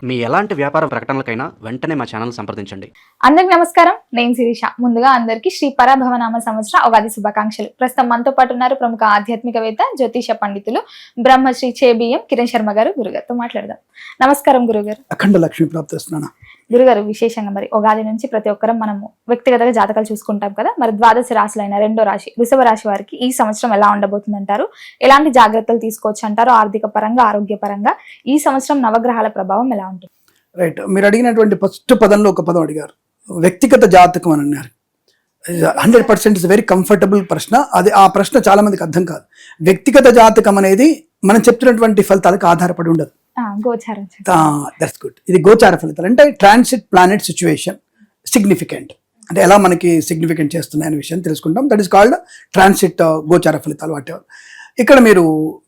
మీ ఎలాంటి వ్యాపార ప్రకటనలకైనా వెంటనే మా ఛానల్ సంప్రదించండి. అందరికి నమస్కారం, నేను శిరీష. ముందుగా అందరికి శ్రీ పరాభవనామ సంవత్సర ఉగాది శుభాకాంక్షలు. ప్రస్తుతం మనతో పాటు ఉన్నారు ప్రముఖ ఆధ్యాత్మికవేత్త, జ్యోతిష పండితులు బ్రహ్మశ్రీ చేబిఎం కిరణ్ శర్మ గారు. గురుగారితో మాట్లాడదాం. నమస్కారం గురుగారు. అఖండ లక్ష్మి ప్రాప్తిస్తున్నాను. గురుగారు, విశేషంగా మరి ఉగాది నుంచి ప్రతి ఒక్కరం మనము వ్యక్తిగతంగా జాతకాలు చూసుకుంటాం కదా. మరి ద్వాదశ రాశులైన రెండో రాశి వృషభ రాశి వారికి ఈ సంవత్సరం ఎలా ఉండబోతుంది అంటారు? ఎలాంటి జాగ్రత్తలు తీసుకోవచ్చు అంటారు? ఆర్థిక పరంగా, ఆరోగ్య పరంగా ఈ సంవత్సరం నవగ్రహాల ప్రభావం ఎలా ఉంటుంది? రైట్, మీరు అడిగినటువంటి ఫస్ట్ పదంలో ఒక పదం అడిగారు, వ్యక్తిగత జాతకం అని అన్నారు. 100% ఇస్ వెరీ కంఫర్టబుల్ ప్రశ్న. అది ఆ ప్రశ్న చాలా మందికి అర్థం కాదు. వ్యక్తిగత జాతకం అనేది మనం చెప్తున్నటువంటి ఫలితాలకు ఆధారపడి ఉండదు. That's good. ఇది గోచార ఫలితాలు అంటే ట్రాన్సిట్ ప్లానెట్ సిచ్యువేషన్ సిగ్నిఫికెంట్, అంటే ఎలా మనకి సిగ్నిఫికెంట్ చేస్తున్నాయనే విషయం తెలుసుకుంటాం. దట్ ఈస్ కాల్డ్ ట్రాన్సిట్ గోచార ఫలితాలు. వాటి ఇక్కడ మీరు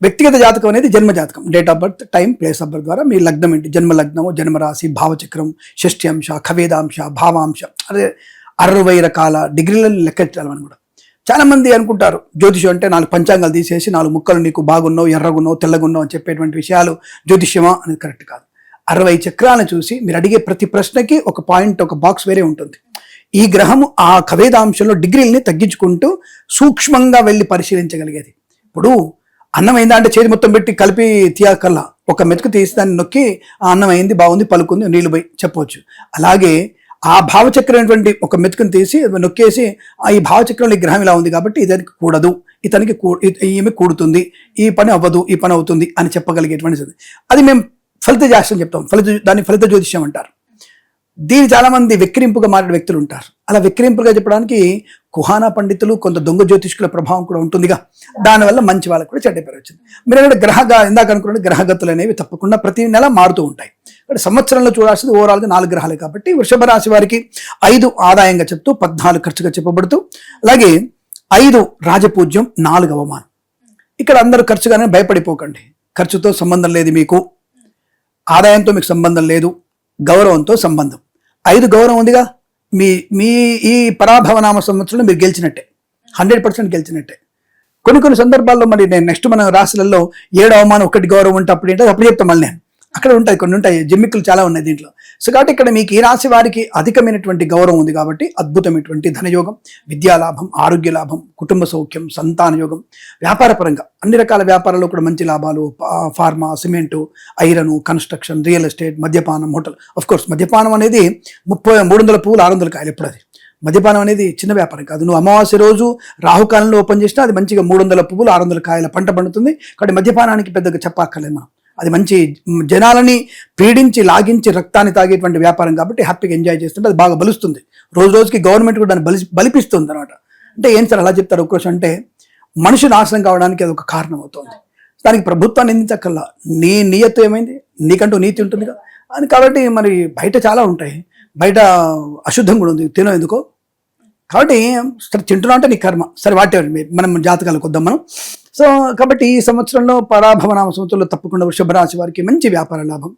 వ్యక్తిగత జాతకం అనేది జన్మ జాతకం, date of birth, time, place of birth ద్వారా మీ లగ్నం ఏంటి, జన్మ లగ్నము, జన్మరాశి, భావచక్రం, షష్ఠి అంశ, ఖవేదాంశ, భావాంశ, అదే 60 రకాల డిగ్రీలను లెక్కెట్టాలి మనం కూడా. చాలా మంది అనుకుంటారు జ్యోతిషం అంటే 4 పంచాంగాలు తీసేసి 4 ముక్కలు నీకు బాగున్నావు, ఎర్రగున్నావు, తెల్లగున్నావు అని చెప్పేటువంటి విషయాలు జ్యోతిష్యమా అనేది కరెక్ట్ కాదు. 60 చక్రాలను చూసి మీరు అడిగే ప్రతి ప్రశ్నకి ఒక పాయింట్, ఒక బాక్స్ వేరే ఉంటుంది. ఈ గ్రహము ఆ ఖవేదాంశంలో డిగ్రీలని తగ్గించుకుంటూ సూక్ష్మంగా వెళ్ళి పరిశీలించగలిగేది. ఇప్పుడు అన్నం అయిందా అంటే చేతి మొత్తం పెట్టి కలిపి తీయకల్లా ఒక మెతుకు తీసి దాన్ని నొక్కి ఆ అన్నం అయింది, బాగుంది, పలుకుంది, నీళ్ళు పోయి చెప్పవచ్చు. అలాగే ఆ భావచక్రమైనటువంటి ఒక మెతుకుని తీసి నొక్కేసి ఈ భావచక్రంలో ఈ గ్రహం ఇలా ఉంది కాబట్టి ఇతనికి కూడదు, ఇతనికి ఈమె కూడుతుంది, ఈ పని అవ్వదు, ఈ పని అవుతుంది అని చెప్పగలిగేటువంటిది. అది మేము ఫలిత శాస్త్రం చెప్తాం, దాన్ని ఫలిత జ్యోతిష్యం అంటారు. దీన్ని చాలా మంది వెక్కిరింపుగా మాట్లాడే వ్యక్తులు ఉంటారు. అలా వెక్కిరింపుగా చెప్పడానికి కుహానా పండితులు, కొంత దొంగ జ్యోతిష్కుల ప్రభావం కూడా ఉంటుందిగా. దానివల్ల మంచి వాళ్ళకు కూడా చెడ్డ పేరు వచ్చింది. మీరు అక్కడ ఇందాక అనుకున్న గ్రహగతులు అనేవి తప్పకుండా ప్రతి నెల మారుతూ ఉంటాయి. అంటే సంవత్సరంలో చూడాల్సింది ఓవరాల్గా 4 గ్రహాలే కాబట్టి వృషభ రాశి వారికి 5 ఆదాయంగా చెప్తూ 14 ఖర్చుగా చెప్పబడుతూ, అలాగే 5 రాజపూజ్యం, 4 అవమానం. ఇక్కడ అందరూ ఖర్చుగానే భయపడిపోకండి. ఖర్చుతో సంబంధం లేదు మీకు, ఆదాయంతో మీకు సంబంధం లేదు, గౌరవంతో సంబంధం. 5 గౌరవం ఉందిగా. మీ ఈ పరాభవనామ సంవత్సరంలో మీరు గెలిచినట్టే, 100% గెలిచినట్టే. కొన్ని సందర్భాల్లో మరి నేను నెక్స్ట్ మన రాశులలో 7 అవమానం, 1 గౌరవం ఉంటే అప్పుడు ఏంటో అప్పుడు చెప్తాం. మళ్ళీ నేను అక్కడ ఉంటాయి, కొన్ని ఉంటాయి, జిమ్మిక్కులు చాలా ఉన్నాయి దీంట్లో. సో కాబట్టి ఇక్కడ మీకు ఈ రాశి వారికి అధికమైనటువంటి గౌరవం ఉంది కాబట్టి అద్భుతమైనటువంటి ధనయోగం, విద్యాలాభం, ఆరోగ్య లాభం, కుటుంబ సౌఖ్యం, సంతాన యోగం, వ్యాపార పరంగా అన్ని రకాల వ్యాపారాల్లో కూడా మంచి లాభాలు. Pharma, cement, iron, construction, real estate, మద్యపానం, హోటల్. ఆఫ్ కోర్స్ మద్యపానం అనేది 300 పువ్వులు 600 కాయలు. ఎప్పుడు అది మద్యపానం అనేది చిన్న వ్యాపారం కాదు. నువ్వు అమావాస్య రోజు రాహుకాలంలో ఓపెన్ చేసినా అది మంచిగా 300 పువ్వులు 600 కాయల పంట పండుతుంది. కాబట్టి మద్యపానానికి పెద్దగా చెప్పక్కర్లేదు మనం. అది మంచి జనాలని పీడించి లాగించి రక్తాన్ని తాగేటువంటి వ్యాపారం కాబట్టి హ్యాపీగా ఎంజాయ్ చేస్తుంటే అది బాగా బలుస్తుంది. రోజుకి గవర్నమెంట్ కూడా దాన్ని బలిపిస్తుంది అనమాట. అంటే ఏం సార్ అలా చెప్తారు ఒక్కోసం అంటే మనిషి నాశనం కావడానికి అది ఒక కారణం అవుతుంది. దానికి ప్రభుత్వాన్ని నిందించక్కల్లా. నీ నియత్తు ఏమైంది, నీకంటూ నీతి ఉంటుంది కదా అని. కాబట్టి మరి బయట చాలా ఉంటాయి, బయట అశుద్ధం కూడా ఉంది, తినో ఎందుకో. కాబట్టి తింటున్నా అంటే నీ కర్మ. సరే వాటెవర్, మనం జాతకాలకు వద్దాం మనం. సో కాబట్టి ఈ సంవత్సరంలో పరాభవనామ సంవత్సరంలో తప్పకుండా వృషభ రాశి వారికి మంచి వ్యాపార లాభం,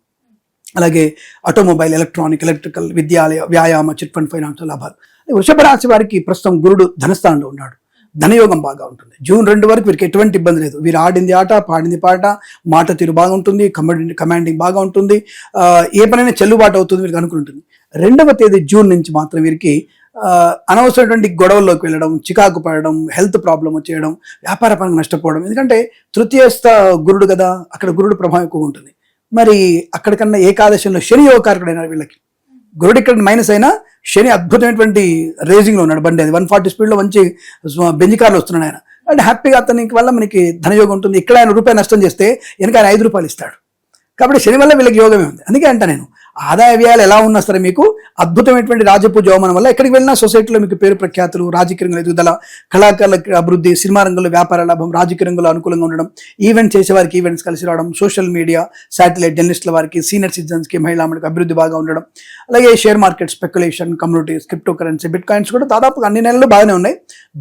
అలాగే ఆటోమొబైల్, ఎలక్ట్రానిక్, ఎలక్ట్రికల్, విద్యాలయ, వ్యాయామ, చిట్ ఫండ్, ఫైనాన్స్ లాభాలు. వృషభ రాశి వారికి ప్రస్తుతం గురుడు ధనస్థానంలో ఉన్నాడు. ధనయోగం బాగా ఉంటుంది. జూన్ 2 వరకు వీరికి ఎటువంటి ఇబ్బంది లేదు. వీరు ఆడింది ఆట, పాడింది పాట, మాట తీరు బాగా ఉంటుంది, కమాండింగ్ బాగా ఉంటుంది, ఏ పనైనా చెల్లుబాటు అవుతుంది వీరికి అనుకుంటుంది. 2వ తేదీ జూన్ నుంచి మాత్రం వీరికి అనవసరమైనటువంటి గొడవల్లోకి వెళ్ళడం, చికాకు పడడం, హెల్త్ ప్రాబ్లం వచ్చేయడం, వ్యాపార పరంగా నష్టపోవడం. ఎందుకంటే తృతీయస్థ గురుడు కదా, అక్కడ గురుడు ప్రభావం ఎక్కువ ఉంటుంది. మరి అక్కడికన్నా ఏకాదశంలో శని యోగకారకుడైన వీళ్ళకి గురుడు ఇక్కడ మైనస్ అయినా శని అద్భుతమైనటువంటి రేజింగ్లో ఉన్నాడు. బండి అది 140 స్పీడ్లో మంచి బెంజ్ కార్లు వస్తున్నాడు ఆయన. అంటే హ్యాపీగా అతనికి వల్ల మనకి ధనయోగం ఉంటుంది. ఇక్కడ ఆయన రూపాయి నష్టం చేస్తే వెనక ఆయన 5 రూపాయలు ఇస్తాడు. కాబట్టి శని వల్ల వీళ్ళకి యోగమే ఉంది. అందుకే అంట నేను ఆదాయ వ్యయాలు ఎలా ఉన్నా సరే మీకు అద్భుతమైనటువంటి రాజపూజ హోమం వల్ల ఎక్కడికి వెళ్ళినా సొసైటీలో మీకు పేరు ప్రఖ్యాతులు, రాజకీయ రంగంలో ఎదుగుదల, కళాకారుల అభివృద్ధి, సినిమా రంగంలో వ్యాపార లాభం, రాజకీయ రంగంలో అనుకూలంగా ఉండడం, ఈవెంట్ చేసేవారికి ఈవెంట్స్ కలిసి రావడం, సోషల్ మీడియా, శాటిలైట్ జర్నలిస్టుల వారికి, సీనియర్ సిటిజన్స్కి, మహిళా మండలికి అభివృద్ధి బాగా ఉండడం, అలాగే share market, speculation, communities, crypto currency, bit coins కూడా దాదాపుగా అన్ని నెలలు బాగానే ఉన్నాయి.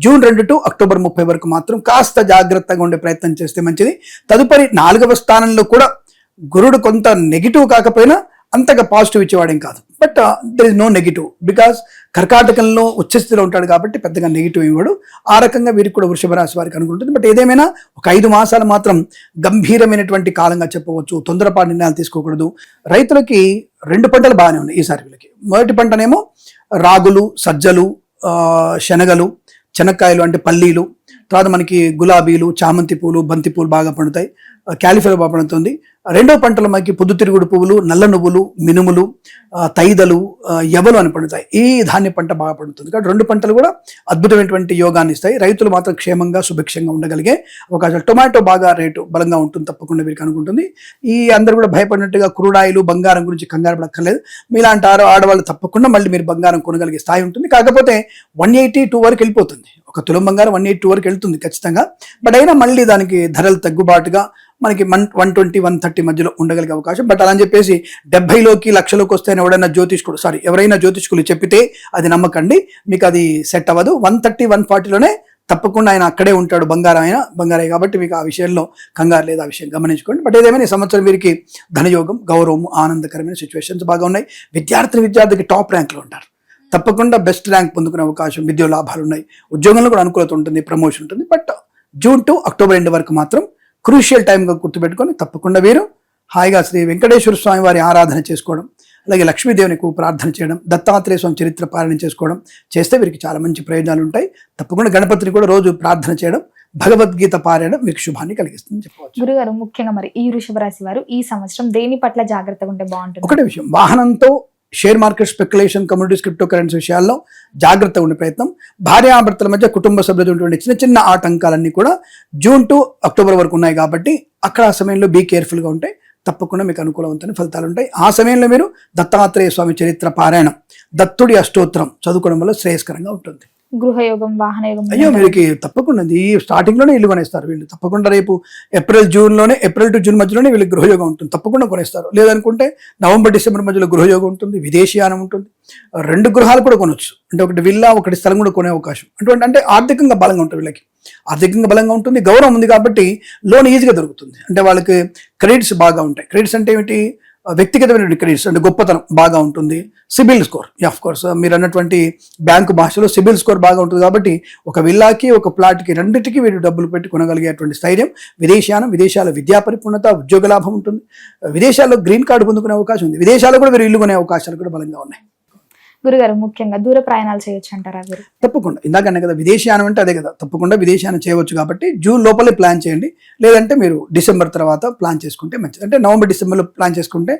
జూన్ 2 to అక్టోబర్ 30 వరకు మాత్రం కాస్త జాగ్రత్తగా ఉండే ప్రయత్నం చేస్తే మంచిది. తదుపరి 4వ స్థానంలో కూడా గురుడు కొంత నెగిటివ్ కాకపోయినా అంతగా పాజిటివ్ ఇచ్చేవాడేం కాదు. But there is no negative, because కర్కాటకంలో ఉచ్చస్థితిలో ఉంటాడు కాబట్టి పెద్దగా నెగిటివ్ ఇవ్వడు. ఆ రకంగా వీరికి కూడా వృషభ రాశి వారికి అనుకుంటుంది. బట్ ఏదేమైనా ఒక 5 మాసాలు మాత్రం గంభీరమైనటువంటి కాలంగా చెప్పవచ్చు. తొందరపాటు నిర్ణయాలు తీసుకోకూడదు. రైతులకి 2 పంటలు బాగానే ఉన్నాయి ఈసారి వీళ్ళకి. మొదటి పంటనేమో రాగులు, సజ్జలు, శనగలు, చెనక్కాయలు అంటే పల్లీలు, తర్వాత మనకి గులాబీలు, చామంతి పూలు, బంతి పూలు బాగా పండుతాయి. క్యాలిఫ్లవర్ బాగా పండుతుంది. రెండో పంటలు మనకి పొద్దుతిరుగుడు పువ్వులు, నల్ల నువ్వులు, మినుములు, తైదలు, యవలు అని పండుతాయి. ఈ ధాన్య పంట బాగా పండుతుంది. కాబట్టి 2 పంటలు కూడా అద్భుతమైనటువంటి యోగాన్ని ఇస్తాయి. రైతులు మాత్రం క్షేమంగా సుభిక్షంగా ఉండగలిగే అవకాశాలు. టొమాటో బాగా రేటు బలంగా ఉంటుంది, తప్పకుండా వీరికి అనుకుంటుంది. ఈ అందరూ కూడా భయపడినట్టుగా క్రూడాయిలు, బంగారం గురించి కంగారు పడక్కర్లేదు. మీలాంటి ఆడవాళ్ళు తప్పకుండా మళ్ళీ మీరు బంగారం కొనగలిగే స్థాయి ఉంటుంది. కాకపోతే 182 వరకు వెళ్ళిపోతుంది. ఒక తులం బంగారం 182 వరకు వెళ్తుంది ఖచ్చితంగా. బట్ అయినా మళ్ళీ దానికి ధరలు తగ్గుబాటుగా మనకి 120, 130 మధ్యలో ఉండగలిగే అవకాశం. బట్ అలా అని చెప్పేసి 70లోకి, లక్షలోకి వస్తే ఎవరైనా జ్యోతిష్కులు చెప్పితే అది నమ్మకండి, మీకు అది సెట్ అవ్వదు. 130, 140లోనే తప్పకుండా ఆయన అక్కడే ఉంటాడు. బంగారం కాబట్టి మీకు ఆ విషయంలో కంగారు లేదు, ఆ విషయం గమనించుకోండి. బట్ ఏదేమైనా ఈ సంవత్సరం వీరికి ధనయోగం, గౌరవం, ఆనందకరమైన సిచ్యువేషన్స్ బాగా ఉన్నాయి. విద్యార్థికి టాప్ ర్యాంక్లో ఉంటారు. తప్పకుండా బెస్ట్ ర్యాంక్ పొందుకునే అవకాశం, విద్యా లాభాలు ఉన్నాయి. ఉద్యోగంలో కూడా అనుకూలత ఉంటుంది, ప్రమోషన్ ఉంటుంది. But June to October end వరకు మాత్రం క్రూషియల్ టైంగా గుర్తుపెట్టుకొని తప్పకుండా వీరు హాయిగా శ్రీ వెంకటేశ్వర స్వామి వారి ఆరాధన చేసుకోవడం, అలాగే లక్ష్మీదేవిని ఎక్కువ ప్రార్థన చేయడం, దత్తాత్రేయ స్వామి చరిత్ర పారాయణ చేసుకోవడం చేస్తే వీరికి చాలా మంచి ప్రయోజనాలు ఉంటాయి. తప్పకుండా గణపతిని కూడా రోజు ప్రార్థన చేయడం, భగవద్గీత పారాయణం మీకు శుభాన్ని కలిగిస్తుంది చెప్పవచ్చు. గురుగారు, ముఖ్యంగా మరి ఈ వృషభ రాశి వారు ఈ సంవత్సరం దేని పట్ల జాగ్రత్తగా ఉంటే బాగుంటుంది? ఒకటే విషయం, వాహనంతో, share market, speculation, communities, crypto currency విషయాల్లో జాగ్రత్తగా ఉండే ప్రయత్నం. భార్యాభర్తల మధ్య, కుటుంబ సభ్యులతో ఉన్నటువంటి చిన్న ఆటంకాలన్నీ కూడా జూన్ టు అక్టోబర్ వరకు ఉన్నాయి కాబట్టి అక్కడ ఆ సమయంలో బీ కేర్ఫుల్గా ఉంటే తప్పకుండా మీకు అనుకూలవంతమైన ఫలితాలు ఉంటాయి. ఆ సమయంలో మీరు దత్తాత్రేయ స్వామి చరిత్ర పారాయణం, దత్తుడి అష్టోత్తరం చదువుకోవడం వల్ల శ్రేయస్కరంగా ఉంటుంది. గృహయోగం, వాహనయోగం అయ్యో వీరికి తప్పకుండా ఈ స్టార్టింగ్లోనే ఇల్లు కొనేస్తారు వీళ్ళు. తప్పకుండా రేపు ఏప్రిల్ టు జూన్ మధ్యలోనే వీళ్ళకి గృహయోగం ఉంటుంది, తప్పకుండా కొనేస్తారు. లేదనుకుంటే నవంబర్, డిసెంబర్ మధ్యలో గృహయోగం ఉంటుంది, విదేశీయానం ఉంటుంది. 2 గృహాలు కూడా కొనవచ్చు. అంటే ఒకటి విల్లా, ఒకటి స్థలం కూడా కొనే అవకాశం. అంటే ఆర్థికంగా బలంగా ఉంటుంది వీళ్ళకి. ఆర్థికంగా బలంగా ఉంటుంది, గౌరవం ఉంది కాబట్టి లోన్ ఈజీగా దొరుకుతుంది. అంటే వాళ్ళకి క్రెడిట్స్ బాగా ఉంటాయి. క్రెడిట్స్ అంటే ఏమిటి? వ్యక్తిగతమైన క్రెడిట్స్ అంటే గొప్పతనం బాగా ఉంటుంది. సిబిల్ స్కోర్, ఆఫ్ కోర్స్ మీరు అన్నటువంటి బ్యాంకు భాషలో సిబిల్ స్కోర్ బాగా ఉంటుంది కాబట్టి ఒక విల్లాకి, ఒక ప్లాట్కి, రెండింటికి వీరు డబ్బులు పెట్టి కొనగలిగేటువంటి స్థైర్యం. విదేశాల విద్యా పరిపూర్ణత, ఉద్యోగ లాభం ఉంటుంది. విదేశాల్లో గ్రీన్ కార్డు పొందుకునే అవకాశం ఉంది. విదేశాల్లో కూడా వీరు ఇల్లు కొనే అవకాశాలు కూడా బలంగా ఉన్నాయి. గురుగారు, ముఖ్యంగా దూర ప్రయాణాలు చేయొచ్చు అంటారా గురు? తప్పకుండా, ఇందాకనే కదా విదేశీయానం అంటే అదే కదా, తప్పకుండా విదేశీయానం చేయవచ్చు. కాబట్టి జూన్ లోపలే ప్లాన్ చేయండి. లేదంటే మీరు డిసెంబర్ తర్వాత ప్లాన్ చేసుకుంటే మంచిది. అంటే నవంబర్, డిసెంబర్లో ప్లాన్ చేసుకుంటే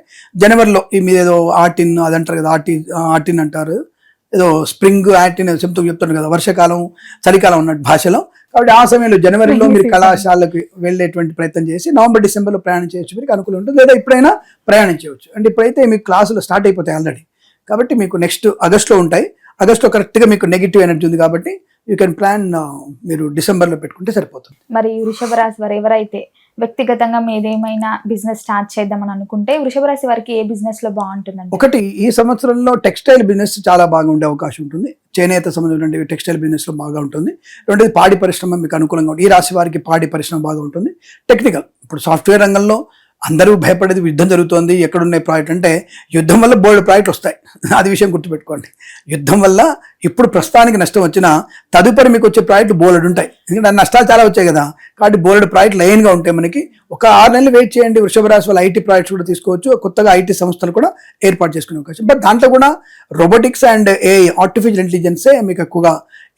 జనవరిలో మీరు ఏదో ఆర్టిన్ అది అంటారు కదా, ఆర్టిన్ అంటారు, ఏదో స్ప్రింగ్ ఆర్టిన్ చెప్తున్నారు కదా, వర్షాకాలం, చలికాలం ఉన్నట్టు భాషలో. కాబట్టి ఆ సమయంలో జనవరిలో మీరు కళాశాలకు వెళ్ళేటువంటి ప్రయత్నం చేసి నవంబర్, డిసెంబర్లో ప్రయాణం చేయొచ్చు. మీకు అనుకూలం ఉంటుంది. లేదా ఇప్పుడైనా ప్రయాణం చేయవచ్చు. అంటే ఇప్పుడైతే మీకు క్లాసులు స్టార్ట్ అయిపోతాయి ఆల్రెడీ. కాబట్టి మీకు నెక్స్ట్ ఆగస్ట్లో ఉంటాయి. ఆగస్ట్లో కరెక్ట్గా మీకు నెగిటివ్ ఎనర్జీ ఉంది కాబట్టి యూ కెన్ ప్లాన్ మీరు డిసెంబర్లో పెట్టుకుంటే సరిపోతుంది. మరి వృషభ రాశి వారు ఎవరైతే వ్యక్తిగతంగా ఏదేమైనా బిజినెస్ స్టార్ట్ చేద్దామని అనుకుంటే వృషభ రాశి వారికి ఏ బిజినెస్ లో బాగుంటుందండి? ఒకటి, ఈ సంవత్సరంలో టెక్స్టైల్ బిజినెస్ చాలా బాగా ఉండే అవకాశం ఉంటుంది. చేనేత సంబంధించిన టెక్స్టైల్ బిజినెస్ లో బాగా ఉంటుంది. రెండోది పాడి పరిశ్రమ మీకు అనుకూలంగా ఉంటుంది. ఈ రాశి వారికి పాడి పరిశ్రమ బాగా ఉంటుంది. టెక్నికల్, ఇప్పుడు సాఫ్ట్వేర్ రంగంలో అందరూ భయపడేది యుద్ధం జరుగుతోంది, ఎక్కడున్నాయి ప్రాజెక్ట్ అంటే యుద్ధం వల్ల బోల్డ్ ప్రాజెక్ట్ వస్తాయి. అది విషయం గుర్తుపెట్టుకోండి. యుద్ధం వల్ల ఇప్పుడు ప్రస్తుతానికి నష్టం వచ్చినా తదుపరి మీకు వచ్చే ప్రాజెక్టులు బోల్డ్ ఉంటాయి. ఎందుకంటే నష్టాలు చాలా వచ్చాయి కదా, కాబట్టి బోల్డ్ ప్రాజెక్ట్ లైన్గా ఉంటాయి. మనకి ఒక 6 నెలలు వెయిట్ చేయండి. వృషభ రాశి వాళ్ళు ఐటీ ప్రాజెక్ట్స్ కూడా తీసుకోవచ్చు. కొత్తగా ఐటీ సంస్థలు కూడా ఏర్పాటు చేసుకునే అవకాశం. బట్ దాంట్లో కూడా రోబోటిక్స్ అండ్ ఏఐ, ఆర్టిఫిషియల్ ఇంటెలిజెన్సే మీకు ఎక్కువగా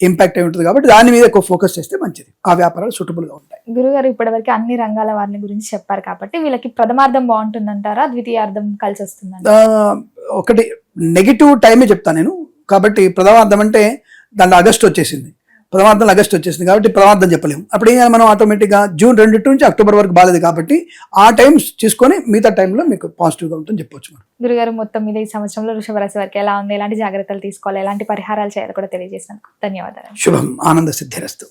ఇంపాక్ట్ అయి ఉంటుంది. కాబట్టి దాని మీద ఎక్కువ ఫోకస్ చేస్తే మంచిది. ఆ వ్యాపారాలు సూటబుల్గా ఉంటాయి. గురుగారు, ఇప్పటివరకు అన్ని రంగాల వారిని గురించి చెప్పారు కాబట్టి వీళ్ళకి ప్రథమార్థం బాగుంటుందంటారా, ద్వితీయార్థం కలిసి వస్తుందంటారా? ఒకటి నెగిటివ్ టైమే చెప్తాను నేను. కాబట్టి ప్రథమార్థం అంటే దాంట్లో ఆగస్టు వచ్చేసింది, ప్రథమార్థం ఆగస్టు వచ్చేసింది కాబట్టి ప్రథమార్థం చెప్పలేము. అప్పుడు ఏం చేయాలి మనం? ఆటోమేటిక్గా జూన్ 2 నుంచి అక్టోబర్ వరకు బాగాలేదు కాబట్టి ఆ టైం చూసుకొని మిగతా టైంలో మీకు పాజిటివ్గా ఉంటుందని చెప్పొచ్చు. గురుగారు, మొత్తం మీద ఈ సంవత్సరంలో వృషభ రాశి వారికి ఎలా ఉంది, ఎలాంటి జాగ్రత్తలు తీసుకోవాలి, ఎలాంటి పరిహారాలు చేయాలో కూడా తెలియజేసినందుకు ధన్యవాదాలు. శుభం, ఆనంద సిద్ధిరస్తు.